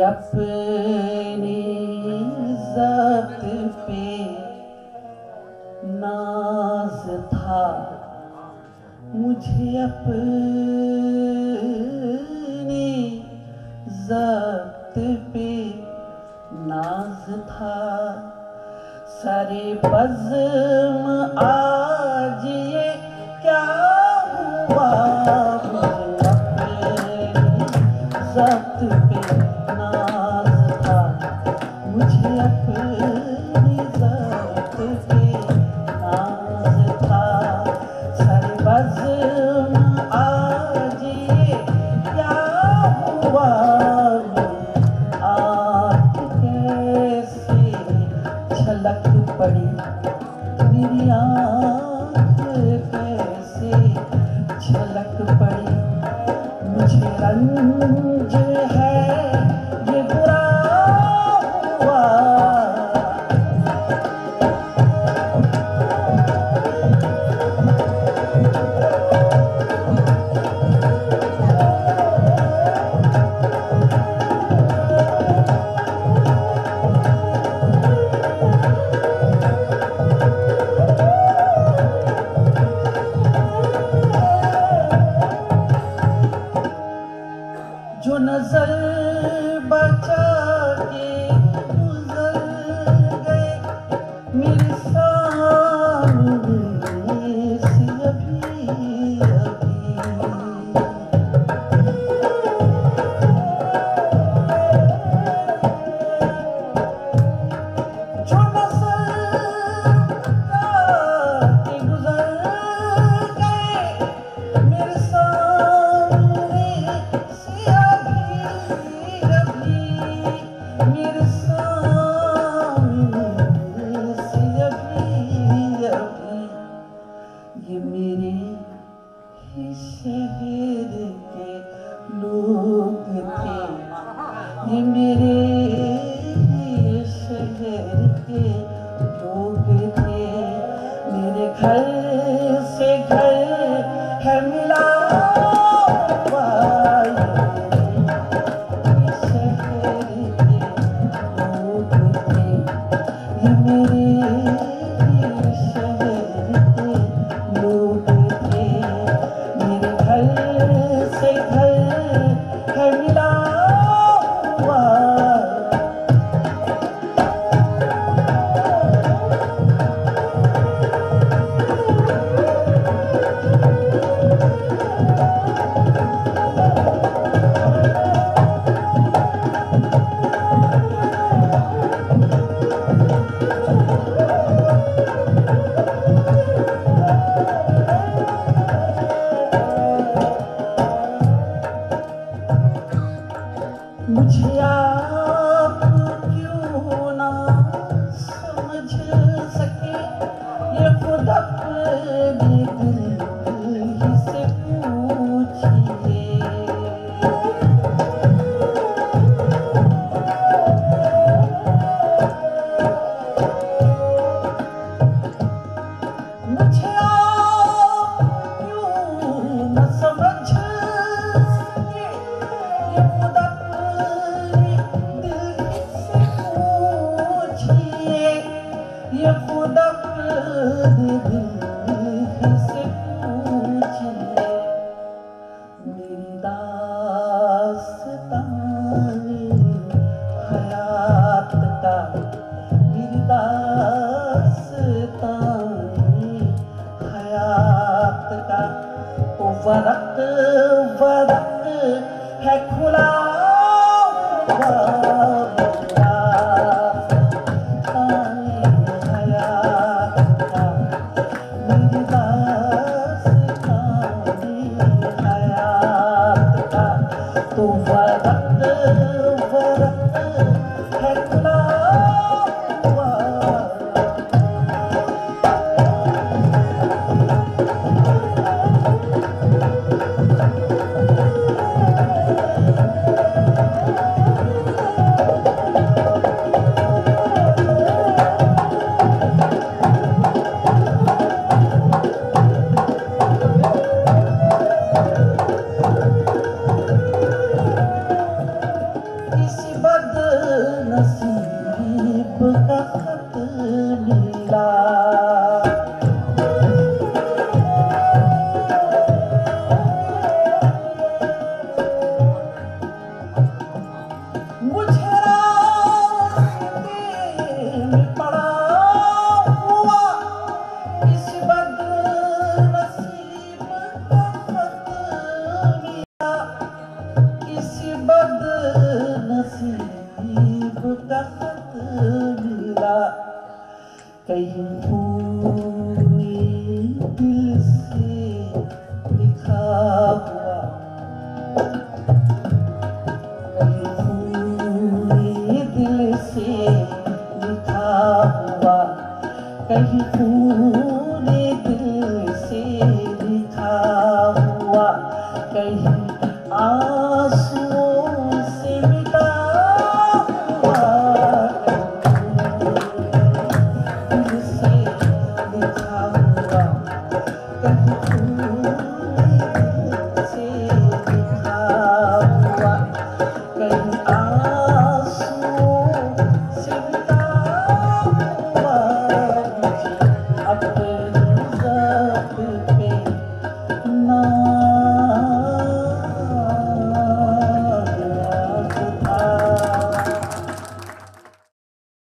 अपनी ज़ब्त पे नाज था, मुझे अपनी ज़ब्त पे नाज था। सारे बज़्म आज ये क्या हुआ, मुझे अपनी ज़ब्त पे नाज था, मुझे अपनी ज़ब्त पे नाज था। सारे बज़्म आज ये क्या हुआ, आँख कैसे झलक पड़ी, मेरी आँख कैसे झलक पड़ी। मुझे रंज है ये बुरा हुआ, जो नजर बचा के गुजर गए मेरे सामने से अभी अभी। जो नजर बचा के गुजर गए मेरे सामने से अभी अभी, मेरे सामने से अभी अभी। ये मेरे ही शहर के लोग थे, ये मेरे ही शहर के लोग थे। मेरे घर से घर है मिला हुआ, ये शहर के लोग थे, ये मेरे ही शहर के लोग थे। मेरे घर से घर है मिला हुआ, मुझे आप क्यों ना समझ सके, ये खुद अपने दिल ही से पूछिए। मुझे आप क्यों न समझ सके, ये खुद अपने दिल से पूछिए, ये खुद अपने दिल से पूछिए। मेरी दास्तानी हयात का, मेरी दास्तानी हयात का तो वरक वरक है खुला हुआ। दास्तानी हयात का, मेरी दास्तानी हयात का तो वरक वरक है खुला हुआ। बदनसीब का खत मिला। मुझे रास्ते में पड़ा हुआ इस बदनसीब का खत मिला। इस बदनसीब का खत मिला। कहीं पूरे दिल से लिखा हुआ, कहीं पूरे दिल से लिखा हुआ, कहीं पूरे दिल से लिखा हुआ, कहीं आंसुओं से मिटा हुआ, दिल से लिखा हुआ, कहीं पूरे दिल से